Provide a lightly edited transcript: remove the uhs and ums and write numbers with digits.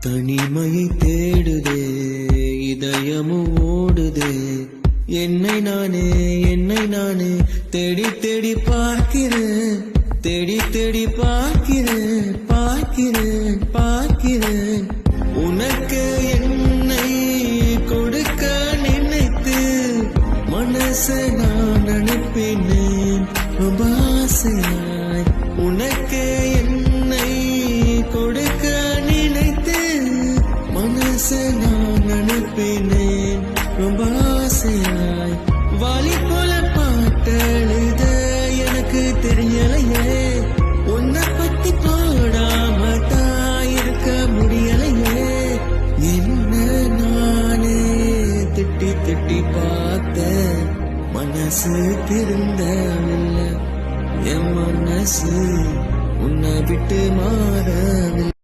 தனிமையை தேடுதே இதயமும் ஓடுதே என்னை நானே தேடி தேடி பார்க்கிறேன் தேடி தேடி பார்க்கிறேன் உனக்கு என்னை கொடுக்க நினைத்து மனசை நான் அனுப்பினேன் ரொம்ப ஆசையாய் உனக்கு என்னை கொடுக்க நினைத்து மனசை நான் அனுப்பினேன் ரொம்ப ஆசையாய் வாலி போல பாட்டெழுத எனக்கு தெரியலையே உன்னை பத்தி பாடாம தான் இருக்க முடியலையே என்ன நானே திட்டி திட்டி பார்த்த மனசு திருந்தவில்லை என் மனசு உன்னை விட்டு மாறவில்லை.